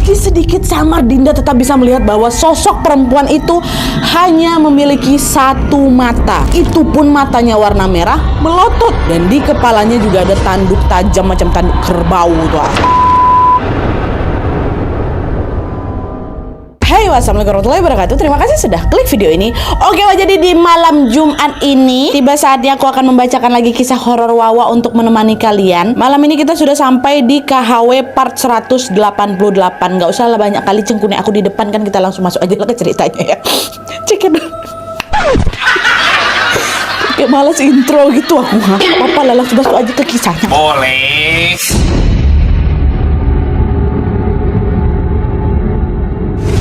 Meski sedikit samar, Dinda tetap bisa melihat bahwa sosok perempuan itu hanya memiliki satu mata. Itu pun matanya warna merah melotot, dan di kepalanya juga ada tanduk tajam macam tanduk kerbau tuh. Hai, wassalamualaikum warahmatullahi wabarakatuh. Terima kasih sudah klik video ini. Oke, jadi di malam Jumat ini tiba saatnya aku akan membacakan lagi kisah horor Wawa untuk menemani kalian. Malam ini kita sudah sampai di KHW part 188. Gak usah lah banyak kali cengkuni aku di depan, kan kita langsung masuk aja lah ke ceritanya ya. Cek dulu. Kayak malas intro gitu aku. Apa-apa lah, langsung masuk aja ke kisahnya. Boleh.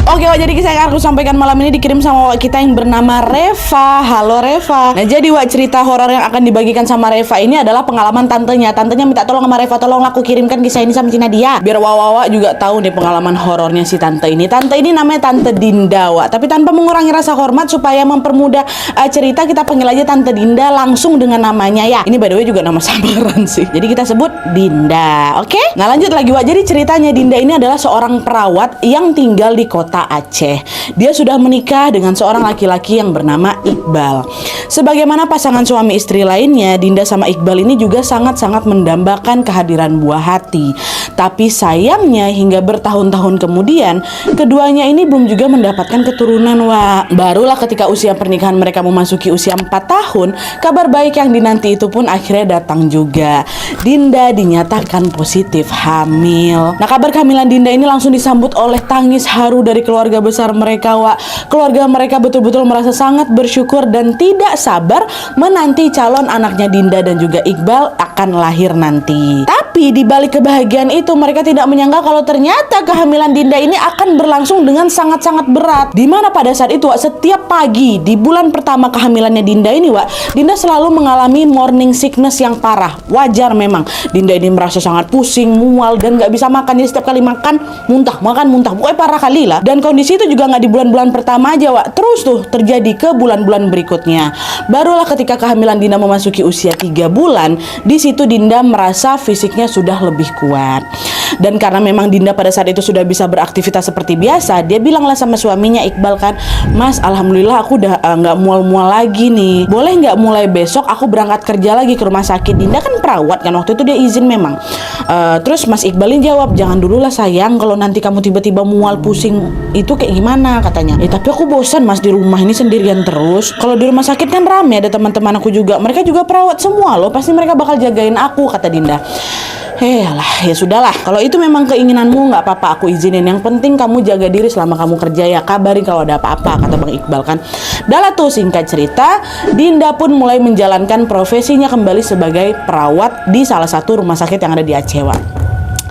Oke, jadi kisah yang aku sampaikan malam ini dikirim sama Wak kita yang bernama Reva. Halo Reva. Nah, jadi Wak, cerita horor yang akan dibagikan sama Reva ini adalah pengalaman tantenya. Tantenya minta tolong sama Reva, tolong aku kirimkan kisah ini sama si Nadia, biar Wawa juga tahu nih pengalaman horornya si tante ini. Tante ini namanya Tante Dinda, Wak. Tapi tanpa mengurangi rasa hormat, supaya mempermudah cerita, kita panggil aja Tante Dinda langsung dengan namanya ya. Ini by the way juga nama samaran sih. Jadi kita sebut Dinda. Oke? Nah, lanjut lagi, Wak. Jadi ceritanya Dinda ini adalah seorang perawat yang tinggal di kota Aceh. Dia sudah menikah dengan seorang laki-laki yang bernama Iqbal. Sebagaimana pasangan suami istri lainnya, Dinda sama Iqbal ini juga sangat-sangat mendambakan kehadiran buah hati. Tapi sayangnya hingga bertahun-tahun kemudian, keduanya ini belum juga mendapatkan keturunan, Wak. Barulah ketika usia pernikahan mereka memasuki usia 4 tahun, kabar baik yang dinanti itu pun akhirnya datang juga. Dinda dinyatakan positif hamil. Nah, kabar kehamilan Dinda ini langsung disambut oleh tangis haru dari keluarga besar mereka, Wak. Keluarga mereka betul-betul merasa sangat bersyukur dan tidak sabar menanti calon anaknya Dinda dan juga Iqbal akan lahir nanti. Tapi di balik kebahagiaan itu, mereka tidak menyangka kalau ternyata kehamilan Dinda ini akan berlangsung dengan sangat-sangat berat. Dimana pada saat itu, Wak, setiap pagi di bulan pertama kehamilannya Dinda ini, Wak, Dinda selalu mengalami morning sickness yang parah. Wajar memang. Dinda ini merasa sangat pusing, mual, dan gak bisa makan. Jadi setiap kali makan, muntah. Pokoknya parah kali lah. Dan kondisi itu juga nggak di bulan-bulan pertama aja, Wak. Terus tuh terjadi ke bulan-bulan berikutnya. Barulah ketika kehamilan Dinda memasuki usia 3 bulan, di situ Dinda merasa fisiknya sudah lebih kuat. Dan karena memang Dinda pada saat itu sudah bisa beraktivitas seperti biasa, dia bilanglah sama suaminya Iqbal kan, Mas, alhamdulillah aku udah nggak mual-mual lagi nih. Boleh nggak mulai besok aku berangkat kerja lagi ke rumah sakit? Dinda kan perawat kan, waktu itu dia izin memang. Terus Mas Iqbalin jawab, jangan dulu lah sayang, kalau nanti kamu tiba-tiba mual pusing itu kayak gimana katanya. Tapi aku bosan Mas di rumah ini sendirian terus. Kalau di rumah sakit kan rame, ada teman-teman aku juga, mereka juga perawat semua loh, pasti mereka bakal jagain aku, kata Dinda. Alah, ya sudahlah. Kalau itu memang keinginanmu, nggak apa-apa, aku izinin. Yang penting kamu jaga diri selama kamu kerja ya. Kabari kalau ada apa-apa, kata Bang Iqbal kan. Dahlah tuh, singkat cerita, Dinda pun mulai menjalankan profesinya kembali sebagai perawat di salah satu rumah sakit yang ada di Aceh, Wak.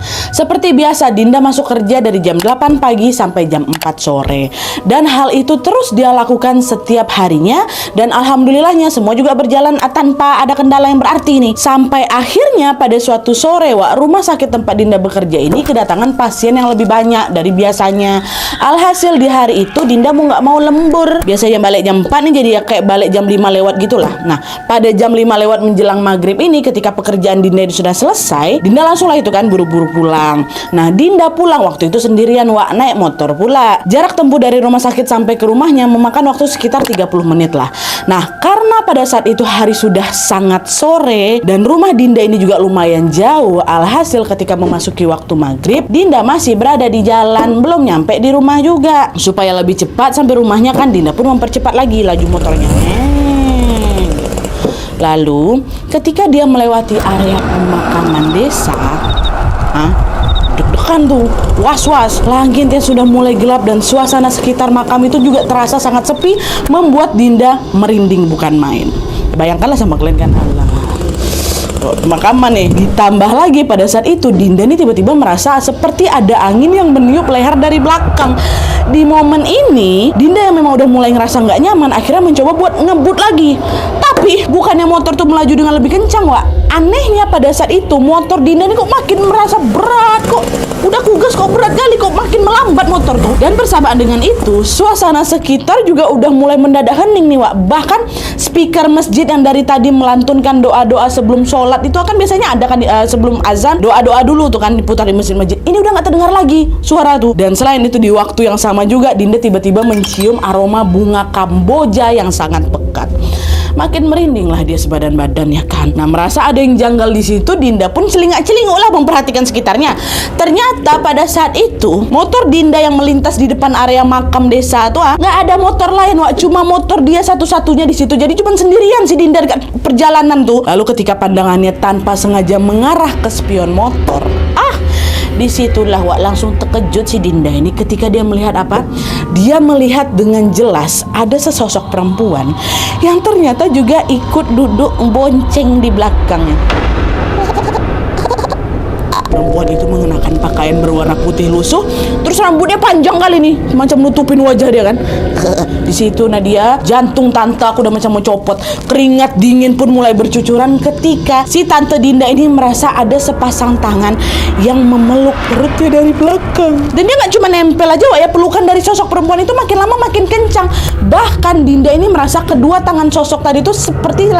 Seperti biasa, Dinda masuk kerja dari jam 8 pagi sampai jam 4 sore. Dan hal itu terus dia lakukan setiap harinya. Dan alhamdulillahnya semua juga berjalan tanpa ada kendala yang berarti nih. Sampai akhirnya pada suatu sore, Wak, rumah sakit tempat Dinda bekerja ini kedatangan pasien yang lebih banyak dari biasanya. Alhasil di hari itu Dinda mau nggak mau lembur. Biasanya balik jam 4 nih, jadi ya kayak balik jam 5 lewat gitulah. Nah, pada jam 5 lewat menjelang maghrib ini, ketika pekerjaan Dinda itu sudah selesai, Dinda langsung lah itu kan buru-buru pulang. Nah, Dinda pulang waktu itu sendirian, Wak, naik motor pula. Jarak tempuh dari rumah sakit sampai ke rumahnya memakan waktu sekitar 30 menit lah. Nah, karena pada saat itu hari sudah sangat sore dan rumah Dinda ini juga lumayan jauh, alhasil ketika memasuki waktu maghrib, Dinda masih berada di jalan, belum nyampe di rumah juga. Supaya lebih cepat sampai rumahnya kan, Dinda pun mempercepat lagi laju motornya. Lalu, ketika dia melewati area pemakaman desa, deg-degan tuh, was-was. Langitnya sudah mulai gelap dan suasana sekitar makam itu juga terasa sangat sepi, membuat Dinda merinding bukan main. Bayangkanlah sama kalian kan, Allah, pemakaman nih. Ditambah lagi pada saat itu Dinda nih tiba-tiba merasa seperti ada angin yang meniup leher dari belakang. Di momen ini Dinda yang memang udah mulai ngerasa nggak nyaman, akhirnya mencoba buat ngebut lagi. Tapi bukannya motor tuh melaju dengan lebih kencang, Wak. anehnya pada saat itu motor Dinda ini kok makin merasa berat, kok udah kugas kok berat kali, kok makin melambat motor tuh. Dan bersamaan dengan itu suasana sekitar juga udah mulai mendadak hening nih Wak. Bahkan speaker masjid yang dari tadi melantunkan doa-doa sebelum sholat itu kan biasanya ada kan sebelum azan doa-doa dulu tuh kan diputar di masjid-masjid. Ini udah nggak terdengar lagi suara tuh. Dan selain itu di waktu yang sama juga Dinda tiba-tiba mencium aroma bunga kamboja yang sangat pekat. Makin merinding lah dia sebadan badan ya kan. Nah merasa ada yang janggal di situ, Dinda pun celingak-celinguk lah memperhatikan sekitarnya. Ternyata pada saat itu motor Dinda yang melintas di depan area makam desa tuh nggak ada motor lain Wak, cuma motor dia satu-satunya di situ. Jadi cuma sendirian si Dinda dekat perjalanan tuh. Lalu ketika pandangannya tanpa sengaja mengarah ke spion motor, disitulah Wak langsung terkejut si Dinda ini ketika dia melihat apa? Dia melihat dengan jelas ada sesosok perempuan yang ternyata juga ikut duduk bonceng di belakangnya. Perempuan itu mengenakan pakaian berwarna putih lusuh, terus rambutnya panjang kali nih, macam nutupin wajah dia kan. Di situ Nadia, jantung tante aku udah macam mau copot, keringat dingin pun mulai bercucuran ketika si tante Dinda ini merasa ada sepasang tangan yang memeluk perutnya dari belakang. Dan dia nggak cuma nempel aja Wak ya, pelukan dari sosok perempuan itu makin lama makin kencang. Bahkan Dinda ini merasa kedua tangan sosok tadi itu seperti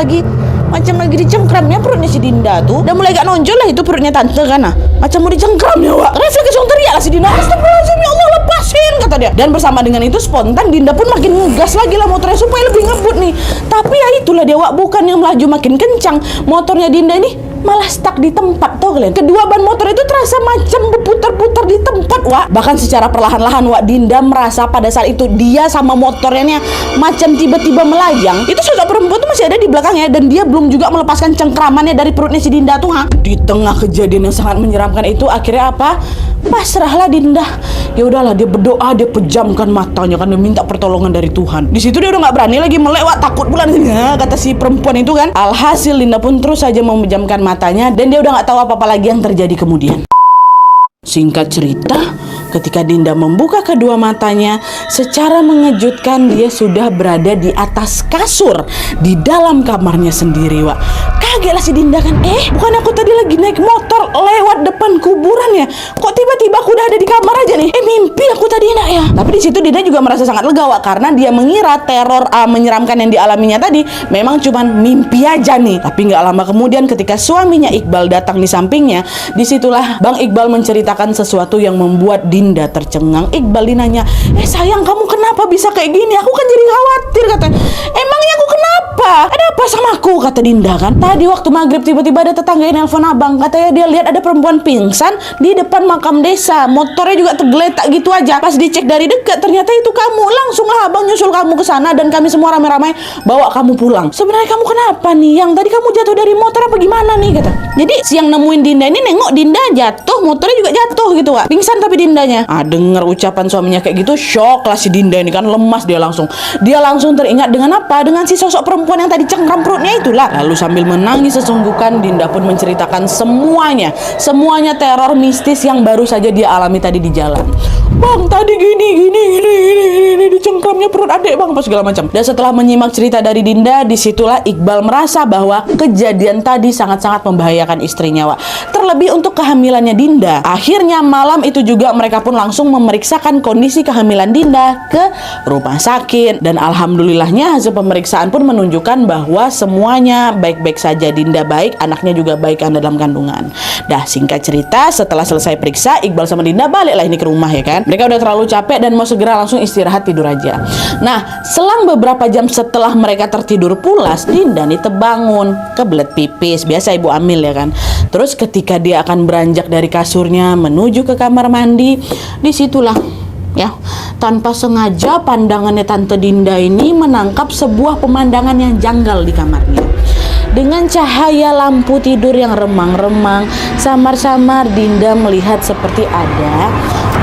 macam lagi dicengkramnya perutnya si Dinda tuh. Dan mulai gak nonjol lah itu perutnya tante kan, macam mau dicengkramnya Wak. Refleks langsung teriak lah si Dinda, astagfirullahaladzim ya Allah, lepasin kata dia. Dan bersama dengan itu spontan Dinda pun makin ngegas lagi lah motornya supaya lebih ngebut nih. Tapi ya itulah dia Wak, bukan yang melaju makin kencang, motornya Dinda ini malah stuck di tempat tuh kalian. Kedua ban motor itu terasa macam berputar-putar di tempat Wak. Bahkan secara perlahan-lahan Wak, Dinda merasa pada saat itu dia sama motornya macam tiba-tiba melayang. Itu sosok perempuan tuh masih ada di belakangnya dan dia belum juga melepaskan cengkramannya dari perutnya si Dinda tuh Di tengah kejadian yang sangat menyeramkan itu akhirnya apa? Pasrahlah Dinda. Ya udahlah, dia berdoa, dia pejamkan matanya kan, dia minta pertolongan dari Tuhan. Di situ dia udah nggak berani lagi melek Wak, takut pula kata si perempuan itu kan. Alhasil Dinda pun terus saja memejamkan matanya dan dia udah nggak tahu apa-apa lagi yang terjadi kemudian. Singkat cerita, ketika Dinda membuka kedua matanya, secara mengejutkan dia sudah berada di atas kasur di dalam kamarnya sendiri Wak. Kagetlah si Dinda kan, bukan aku tadi lagi naik motor lewat depan kuburan ya? Kok tiba-tiba aku udah ada di kamar aja nih? Mimpi aku tadi nak ya? Tapi di situ Dinda juga merasa sangat lega Wak, karena dia mengira teror menyeramkan yang dialaminya tadi memang cuman mimpi aja nih. Tapi nggak lama kemudian ketika suaminya Iqbal datang di sampingnya, disitulah Bang Iqbal menceritakan sesuatu yang membuat Dinda tercengang. Iqbal dinanya, sayang kamu kenapa bisa kayak gini? Aku kan jadi khawatir katanya. Emangnya aku kenapa? Ada apa sama aku? Kata Dinda kan. Tadi waktu maghrib tiba-tiba ada tetangga yang nelfon abang, katanya dia lihat ada perempuan pingsan di depan makam desa, motornya juga tergeletak gitu aja. Pas dicek dari dekat ternyata itu kamu. Langsung abang nyusul kamu ke sana dan kami semua ramai-ramai bawa kamu pulang. Sebenarnya kamu kenapa nih? Yang tadi kamu jatuh dari motor apa gimana nih? Kata. Jadi siang nemuin Dinda ini nengok Dinda jatuh, motornya juga jatuh gitu Wak. Pingsan tapi Dindanya. Dengar ucapan suaminya kayak gitu, shock lah si Dinda ini kan, lemas dia langsung. Dia langsung teringat dengan apa? Dengan si sosok perempuan yang tadi cengkram perutnya itulah. Lalu sambil menangis sesungguhkan Dinda pun menceritakan semuanya teror mistis yang baru saja dia alami tadi di jalan. Bang, tadi gini dicengkramnya perut adik bang, apa segala macam. Dan setelah menyimak cerita dari Dinda, disitulah Iqbal merasa bahwa kejadian tadi sangat-sangat membahayakan istrinya Wak. Terlebih untuk kehamilannya Dinda. Akhirnya malam itu juga mereka pun langsung memeriksakan kondisi kehamilan Dinda ke rumah sakit. Dan alhamdulillahnya hasil pemeriksaan pun menunjukkan bahwa semuanya baik-baik saja. Dinda baik, anaknya juga baik dalam kandungan. Dah singkat cerita, setelah selesai periksa, Iqbal sama Dinda baliklah ini ke rumah ya kan. Mereka udah terlalu capek dan mau segera langsung istirahat tidur aja. Nah, selang beberapa jam setelah mereka tertidur pulas, Dinda nih terbangun, kebelet pipis, biasa ibu hamil ya kan. Terus ketika dia akan beranjak dari kasurnya menuju ke kamar mandi, disitulah ya, tanpa sengaja pandangannya Tante Dinda ini menangkap sebuah pemandangan yang janggal di kamarnya. Dengan cahaya lampu tidur yang remang-remang, samar-samar Dinda melihat seperti ada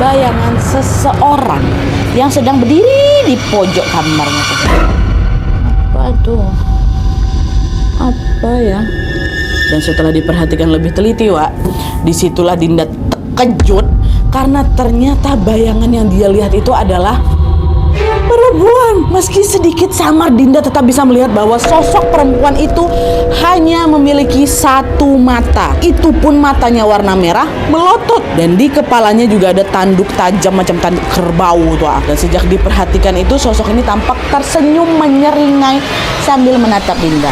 bayangan seseorang yang sedang berdiri di pojok kamarnya. Apa tuh? Apa ya? Dan setelah diperhatikan lebih teliti Wak, disitulah Dinda terkejut karena ternyata bayangan yang dia lihat itu adalah perempuan. Meski sedikit samar, Dinda tetap bisa melihat bahwa sosok perempuan itu hanya memiliki satu mata. Itu pun matanya warna merah melotot, dan di kepalanya juga ada tanduk tajam macam tanduk kerbau tuh. Dan sejak diperhatikan itu, sosok ini tampak tersenyum menyeringai sambil menatap Dinda.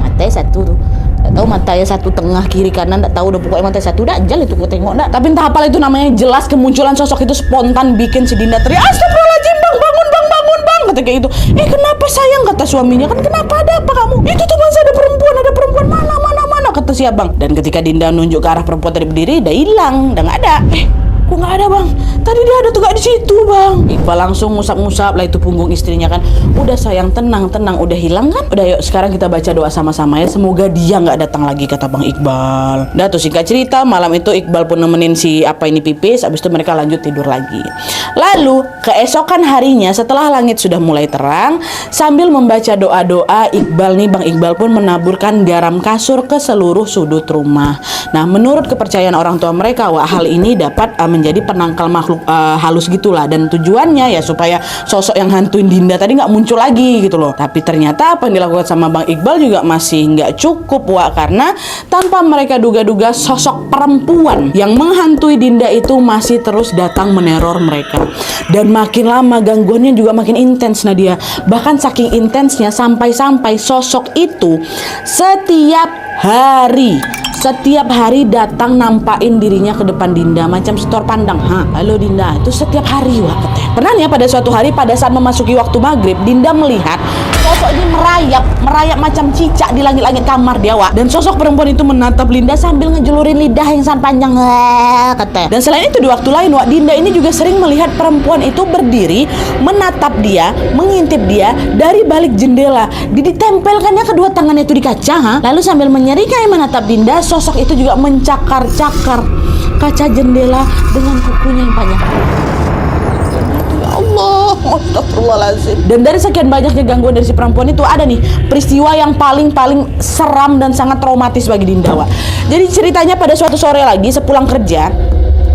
Matanya satu tuh, tak tahu matanya satu tengah kiri kanan, tak tahu udah pokoknya mata satu dajal itu gue tengok dah. Tapi entah apalah itu namanya, jelas kemunculan sosok itu spontan bikin si Dinda teriak, "Astagfirullahaladzim bang, bangun bang, bangun bang," kata kayak gitu. Kenapa sayang, kata suaminya, kan kenapa, ada apa kamu? Itu tuh bang, ada perempuan, mana kata si abang. Dan ketika Dinda nunjuk ke arah perempuan tadi berdiri, dah hilang, dah nggak ada. Kok nggak ada bang? Tadi dia ada tuh, gak di situ bang. Iqbal langsung ngusap-ngusap lah itu punggung istrinya kan. Udah sayang, tenang, udah hilang kan? Udah, yuk sekarang kita baca doa sama-sama ya. Semoga dia nggak datang lagi, kata bang Iqbal. Dah tuh singkat cerita, malam itu Iqbal pun nemenin si apa ini pipis. Abis itu mereka lanjut tidur lagi. Lalu keesokan harinya setelah langit sudah mulai terang, sambil membaca doa-doa, bang Iqbal pun menaburkan garam kasur ke seluruh sudut rumah. Nah, menurut kepercayaan orang tua mereka, hal ini dapat menjadi penangkal makhluk halus gitulah, dan tujuannya ya supaya sosok yang hantuin Dinda tadi nggak muncul lagi gitu loh. Tapi ternyata apa yang dilakukan sama bang Iqbal juga masih nggak cukup, karena tanpa mereka duga-duga sosok perempuan yang menghantui Dinda itu masih terus datang meneror mereka. Dan makin lama gangguannya juga makin intens Nadia. Bahkan saking intensnya sampai-sampai sosok itu setiap hari datang nampain dirinya ke depan Dinda macam setor pandang. Halo Dinda, itu setiap hari katanya. Pernah ya pada suatu hari pada saat memasuki waktu maghrib, Dinda melihat sosok ini merayap macam cicak di langit-langit kamar dia, Dan sosok perempuan itu menatap Dinda sambil ngejelurin lidah yang sangat panjang, katanya. Dan selain itu di waktu lain, Dinda ini juga sering melihat perempuan itu berdiri menatap dia, mengintip dia dari balik jendela. Ditempelkannya kedua tangannya itu di kaca, lalu sambil menyeringai menatap Dinda, sosok itu juga mencakar-cakar kaca jendela dengan kukunya yang panjang. Ya Allah, astagfirullahaladzim. Dan dari sekian banyaknya gangguan dari si perempuan itu, ada nih peristiwa yang paling seram dan sangat traumatis bagi Dinda. Jadi ceritanya pada suatu sore lagi sepulang kerja,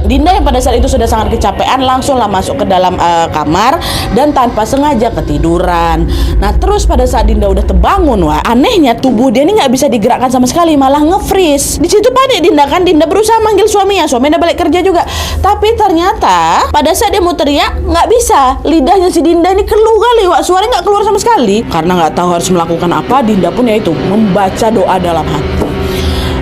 Dinda yang pada saat itu sudah sangat kecapean langsunglah masuk ke dalam kamar dan tanpa sengaja ketiduran. Nah, terus pada saat Dinda udah terbangun, anehnya tubuh dia ini nggak bisa digerakkan sama sekali, malah nge-freeze. Di situ panik Dinda kan. Dinda berusaha manggil suaminya udah balik kerja juga, tapi ternyata pada saat dia mau teriak nggak bisa. Lidahnya si Dinda ini keluh kali, suaranya nggak keluar sama sekali. Karena nggak tahu harus melakukan apa, Dinda pun yaitu membaca doa dalam hati.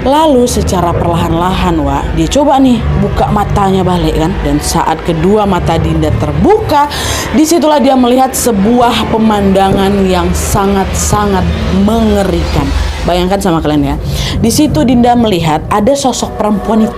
Lalu secara perlahan-lahan dia coba nih buka matanya balik kan. Dan saat kedua mata Dinda terbuka, disitulah dia melihat sebuah pemandangan yang sangat-sangat mengerikan. Bayangkan sama kalian ya. Di situ Dinda melihat ada sosok perempuan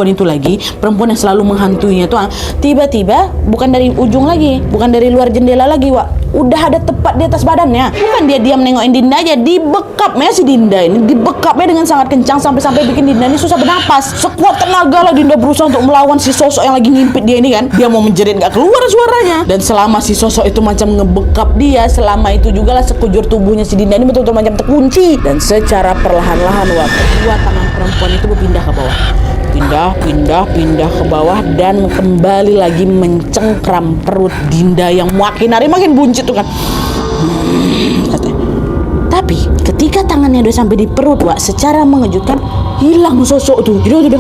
itu lagi, perempuan yang selalu menghantuinya tuh. Tiba-tiba bukan dari ujung lagi, bukan dari luar jendela lagi, udah ada tepat di atas badannya. Bukan dia diam nengokin Dinda aja, dibekapnya si Dinda ini, dibekapnya dengan sangat kencang sampai bikin Dinda ini susah bernapas. Sekuat tenaga lah Dinda berusaha untuk melawan si sosok yang lagi ngimpit dia ini kan. Dia mau menjerit gak keluar suaranya. Dan selama si sosok itu macam ngebekap dia, selama itu juga lah sekujur tubuhnya si Dinda ini betul-betul macam terkunci. Dan secara perlahan-lahan kedua tangan perempuan itu berpindah ke bawah, pindah ke bawah dan kembali lagi mencengkram perut Dinda yang makin hari makin buncit tuh kan. Katanya. Tapi ketika tangannya udah sampai di perut, secara mengejutkan hilang sosok tuh. Jadi udah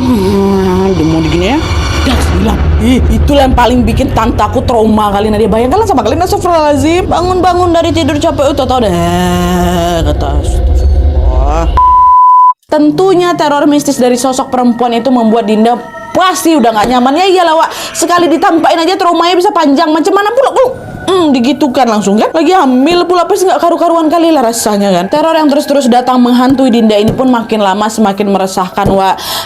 mau digini ya, udah hilang. Itulah yang paling bikin tante aku trauma kali. Nadia, bayangkanlah sama kalian, astagfirullahaladzim, bangun dari tidur capek tahu dah kata astagfirullah. Tentunya teror mistis dari sosok perempuan itu membuat Dinda pasti udah gak nyaman. Ya iyalah sekali ditampain aja traumanya bisa panjang. Macam mana pula digitukan langsung kan. Lagi hamil pula, pasti gak karu-karuan kali lah rasanya kan. Teror yang terus terus datang menghantui Dinda ini pun makin lama semakin meresahkan.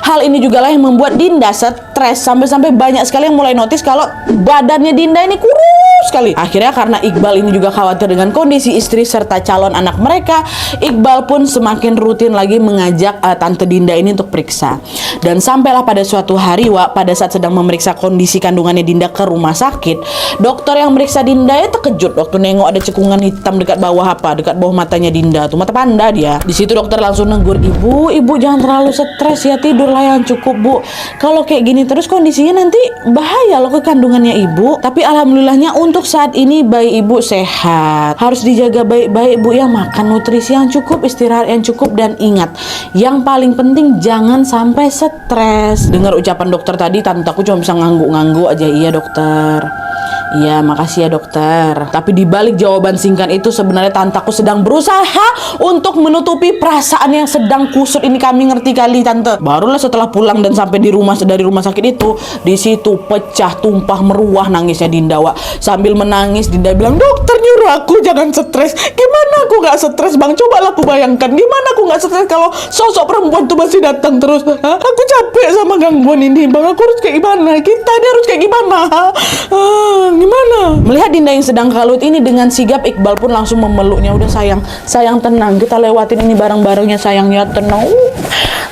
Hal ini juga lah yang membuat Dinda stres, sampai banyak sekali yang mulai notice kalau badannya Dinda ini kurus sekali. Akhirnya karena Iqbal ini juga khawatir dengan kondisi istri serta calon anak mereka, Iqbal pun semakin rutin lagi mengajak tante Dinda ini untuk periksa. Dan sampailah pada suatu hari pada saat sedang memeriksa kondisi kandungannya Dinda ke rumah sakit, dokter yang meriksa Dinda ya terkejut waktu nengok ada cekungan hitam dekat bawah matanya Dinda tuh, mata panda dia. Di situ dokter langsung negur, ibu jangan terlalu stres ya, tidurlah yang cukup Bu. Kalau kayak gini terus kondisinya nanti bahaya loh ke kandungannya ibu. Tapi alhamdulillahnya untuk Untuk saat ini bayi ibu sehat, harus dijaga baik-baik bu ya, makan nutrisi yang cukup, istirahat yang cukup, dan ingat yang paling penting jangan sampai stres. Dengar ucapan dokter tadi, tantaku cuma bisa ngangguk-ngangguk aja. Iya dokter, iya makasih ya dokter. Tapi dibalik jawaban singkat itu sebenarnya tantaku sedang berusaha untuk menutupi perasaan yang sedang kusut ini. Kami ngerti kali tante. Barulah setelah pulang dan sampai di rumah dari rumah sakit itu, di situ pecah tumpah meruah nangisnya Dinda Wak. Sambil menangis Dinda bilang, dokter nyuruh aku jangan stres. Gimana aku nggak stres bang? Cobalah aku bayangkan gimana aku nggak stres kalau sosok perempuan tuh masih datang terus. Aku capek sama gangguan ini bang. Aku harus kayak gimana? Kita ini harus kayak gimana? Gimana? Melihat Dinda yang sedang kalut ini dengan sigap, Iqbal pun langsung memeluknya. Udah sayang tenang, kita lewatin ini bareng-barengnya sayangnya, tenang.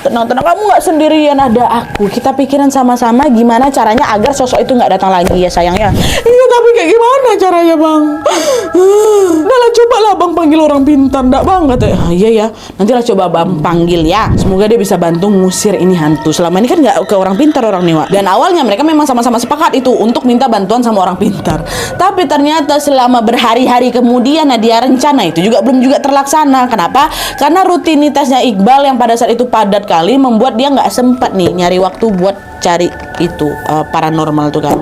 Tenang, kamu nggak sendirian, ada aku. Kita pikirin sama-sama gimana caranya agar sosok itu nggak datang lagi ya sayangnya. Iya, tapi kayak gimana caranya bang? Udah lah, cobalah bang panggil orang pintar, nggak bang? Kata, iya ya, nantilah coba bang panggil ya. Semoga dia bisa bantu ngusir ini hantu. Selama ini kan nggak ke orang pintar orang nih Wak. Dan awalnya mereka memang sama-sama sepakat itu untuk minta bantuan sama orang pintar. Tapi ternyata selama berhari-hari kemudian Nadia rencana itu belum terlaksana. Kenapa? Karena rutinitasnya Iqbal yang pada saat itu padat kali membuat dia nggak sempat nih nyari waktu buat cari itu paranormal tuh kan.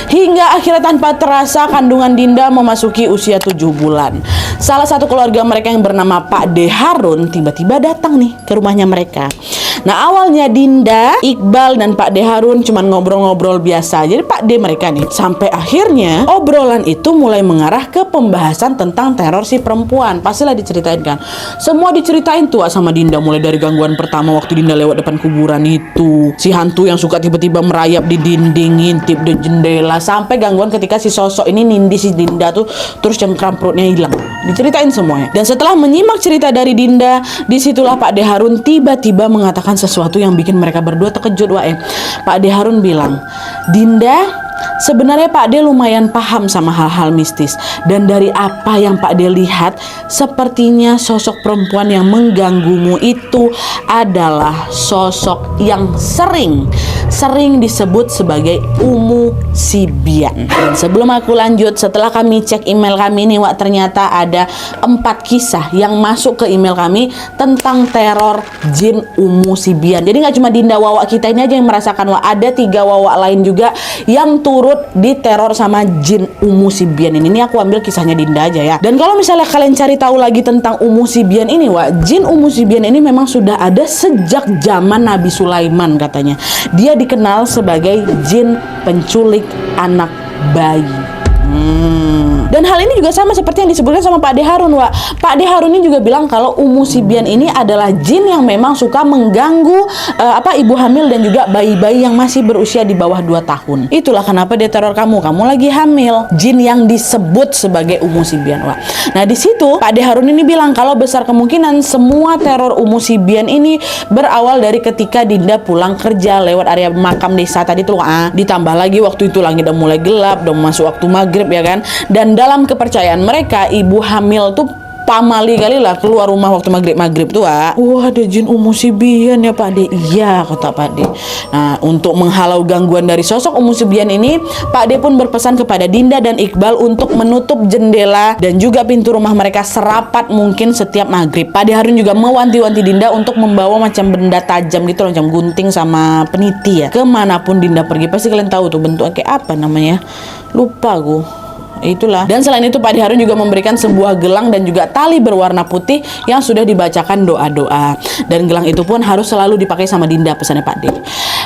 Hingga akhirnya tanpa terasa kandungan Dinda memasuki usia 7 bulan. Salah satu keluarga mereka yang bernama Pak De Harun tiba-tiba datang nih ke rumahnya mereka. Nah awalnya Dinda, Iqbal, dan Pak De Harun cuma ngobrol-ngobrol biasa. Jadi Pak De mereka nih. Sampai akhirnya obrolan itu mulai mengarah ke pembahasan tentang teror si perempuan. Pastilah diceritain kan. Semua diceritain tuh sama Dinda. Mulai dari gangguan pertama waktu Dinda lewat depan kuburan itu. Si hantu yang suka tiba-tiba merayap di dinding, ngintip di jendela. Sampai gangguan ketika si sosok ini nindih si Dinda tuh, terus cengkram perutnya hilang. Diceritain semuanya. Dan setelah menyimak cerita dari Dinda, disitulah Pak De Harun tiba-tiba mengatakan sesuatu yang bikin mereka berdua terkejut. Pak De Harun bilang, Dinda, sebenarnya Pak De lumayan paham sama hal-hal mistis. Dan dari apa yang Pak De lihat, sepertinya sosok perempuan yang mengganggumu itu adalah sosok yang sering disebut sebagai Umu Sibian. Dan sebelum aku lanjut, setelah kami cek email kami nih Wak, ternyata ada 4 kisah yang masuk ke email kami tentang teror jin Umu Sibian. Jadi nggak cuma Dinda Wawak kita ini aja yang merasakan Wak, ada 3 Wawak lain juga yang turut diteror sama jin Umu Sibian ini. Ini aku ambil kisahnya Dinda aja ya. Dan kalau misalnya kalian cari tahu lagi tentang Umu Sibian ini Wak, jin Umu Sibian ini memang sudah ada sejak zaman Nabi Sulaiman katanya. Dia dikenal sebagai jin penculik anak bayi. Dan hal ini juga sama seperti yang disebutkan sama Pak De Harun Wak. Pak De Harun ini juga bilang kalau Umu Sibian ini adalah jin yang memang suka mengganggu ibu hamil dan juga bayi-bayi yang masih berusia di bawah 2 tahun. Itulah kenapa dia teror kamu lagi hamil. Jin yang disebut sebagai Umu Sibian Wak. Nah di situ Pak De Harun ini bilang kalau besar kemungkinan semua teror Umu Sibian ini berawal dari ketika Dinda pulang kerja lewat area makam desa tadi tuh ditambah lagi waktu itu langit udah mulai gelap, udah masuk waktu maghrib ya kan. Dan dalam kepercayaan mereka, ibu hamil tuh pamali kali lah keluar rumah waktu maghrib tuh wah ada jin Umu Sibian ya Pak De. Iya kata Pak De. Nah untuk menghalau gangguan dari sosok Umu Sibian ini, Pak De pun berpesan kepada Dinda dan Iqbal untuk menutup jendela dan juga pintu rumah mereka serapat mungkin setiap maghrib. Pak De Harun juga mewanti-wanti Dinda untuk membawa macam benda tajam gitu, macam gunting sama peniti ya, kemanapun Dinda pergi. Pasti kalian tahu tuh bentuknya kayak apa namanya, lupa gue. Itulah. Dan selain itu Pak De Harun juga memberikan sebuah gelang dan juga tali berwarna putih yang sudah dibacakan doa-doa. Dan gelang itu pun harus selalu dipakai sama Dinda, pesannya Pak De.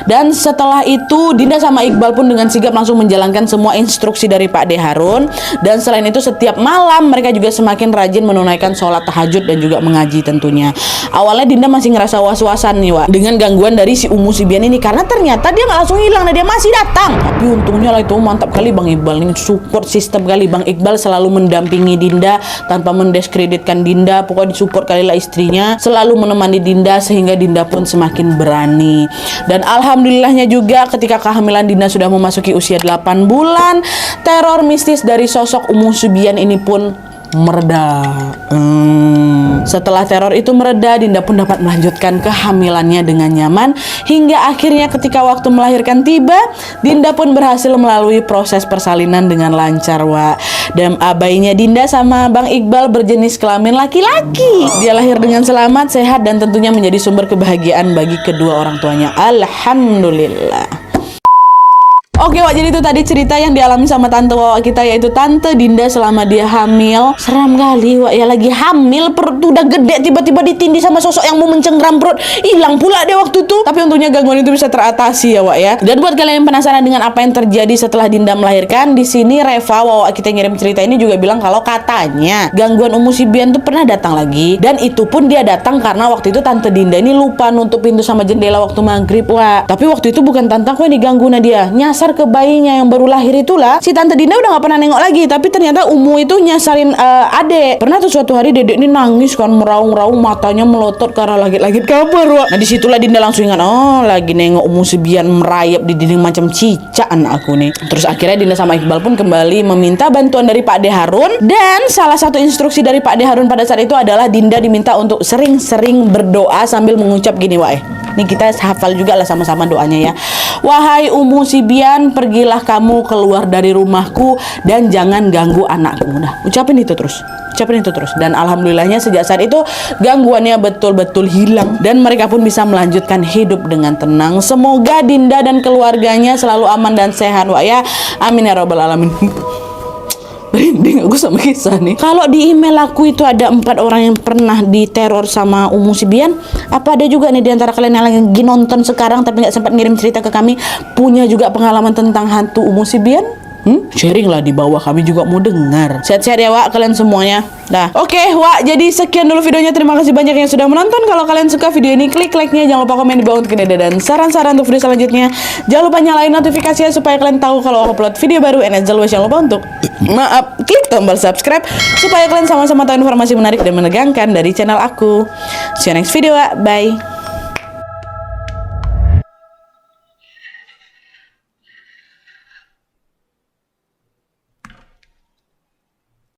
Dan setelah itu Dinda sama Iqbal pun dengan sigap langsung menjalankan semua instruksi dari Pak De Harun. Dan selain itu setiap malam mereka juga semakin rajin menunaikan sholat tahajud dan juga mengaji tentunya. Awalnya Dinda masih ngerasa was-wasan nih Wak dengan gangguan dari si Umu Sibian ini, karena ternyata dia nggak langsung hilang dan dia masih datang. Tapi untungnya lah itu mantap kali Bang Iqbal ini, support sistem kali. Bang Iqbal selalu mendampingi Dinda tanpa mendiskreditkan Dinda. Pokoknya disupport kali lah istrinya, selalu menemani Dinda sehingga Dinda pun semakin berani. Dan alhamdulillahnya juga ketika kehamilan Dinda sudah memasuki usia 8 bulan, teror mistis dari sosok Umu Sibian ini pun mereda. Setelah teror itu mereda, Dinda pun dapat melanjutkan kehamilannya dengan nyaman. Hingga akhirnya ketika waktu melahirkan tiba, Dinda pun berhasil melalui proses persalinan dengan lancar, Wak. Dan bayinya Dinda sama Bang Iqbal berjenis kelamin laki-laki. Dia lahir dengan selamat, sehat, dan tentunya menjadi sumber kebahagiaan bagi kedua orang tuanya. Alhamdulillah. Oke, Wak, jadi itu tadi cerita yang dialami sama tante Wak kita, yaitu Tante Dinda selama dia hamil. Seram kali, Wak, ya, lagi hamil, perut udah gede, tiba-tiba ditindih sama sosok yang mau mencengkram perut. Hilang pula dia waktu itu. Tapi untungnya gangguan itu bisa teratasi ya, Wak, ya. Dan buat kalian yang penasaran dengan apa yang terjadi setelah Dinda melahirkan, di sini Reva, Wak kita yang ngirim cerita ini juga bilang kalau katanya gangguan umusibian tuh pernah datang lagi. Dan itu pun dia datang karena waktu itu Tante Dinda ini lupa nutup pintu sama jendela waktu maghrib, Wak. Tapi waktu itu bukan tante aku yang diganggu, Nadia. Nyasar ke bayinya yang baru lahir itulah. Si Tante Dinda udah gak pernah nengok lagi, tapi ternyata Umu itu nyasarin adek. Pernah tuh suatu hari dedek ini nangis kan, meraung-raung, matanya melotot ke arah langit-langit kamar, Wak. Nah disitulah Dinda langsung ingat, oh lagi nengok Umu Sibian merayap di dinding macam cicak anak aku nih. Terus akhirnya Dinda sama Iqbal pun kembali meminta bantuan dari Pak De Harun. Dan salah satu instruksi dari Pak De Harun pada saat itu adalah Dinda diminta untuk sering-sering berdoa sambil mengucap gini, Wak. Ini kita hafal juga lah sama-sama doanya ya. Wahai Umu Sibian, pergilah kamu keluar dari rumahku dan jangan ganggu anakku. Udah, ucapin itu terus. Dan alhamdulillahnya sejak saat itu gangguannya betul-betul hilang dan mereka pun bisa melanjutkan hidup dengan tenang. Semoga Dinda dan keluarganya selalu aman dan sehat, Wak, ya. Amin ya rabbal alamin. Merinding aku sama kisah nih. Kalau di email aku itu ada 4 orang yang pernah diteror sama Umu Sibian. Apa ada juga nih di antara kalian yang lagi nonton sekarang tapi nggak sempat ngirim cerita ke kami, punya juga pengalaman tentang hantu Umu Sibian? Sharing lah di bawah, kami juga mau dengar. Sehat-sehat ya, Wak, kalian semuanya. Nah, oke, Wak, jadi sekian dulu videonya. Terima kasih banyak yang sudah menonton. Kalau kalian suka video ini, klik like-nya. Jangan lupa komen di bawah untuk ide dan saran-saran untuk video selanjutnya. Jangan lupa nyalain notifikasinya supaya kalian tahu kalau aku upload video baru. And as always, jangan lupa untuk klik tombol subscribe supaya kalian sama-sama tahu informasi menarik dan menegangkan dari channel aku. See you next video, Wak. Bye.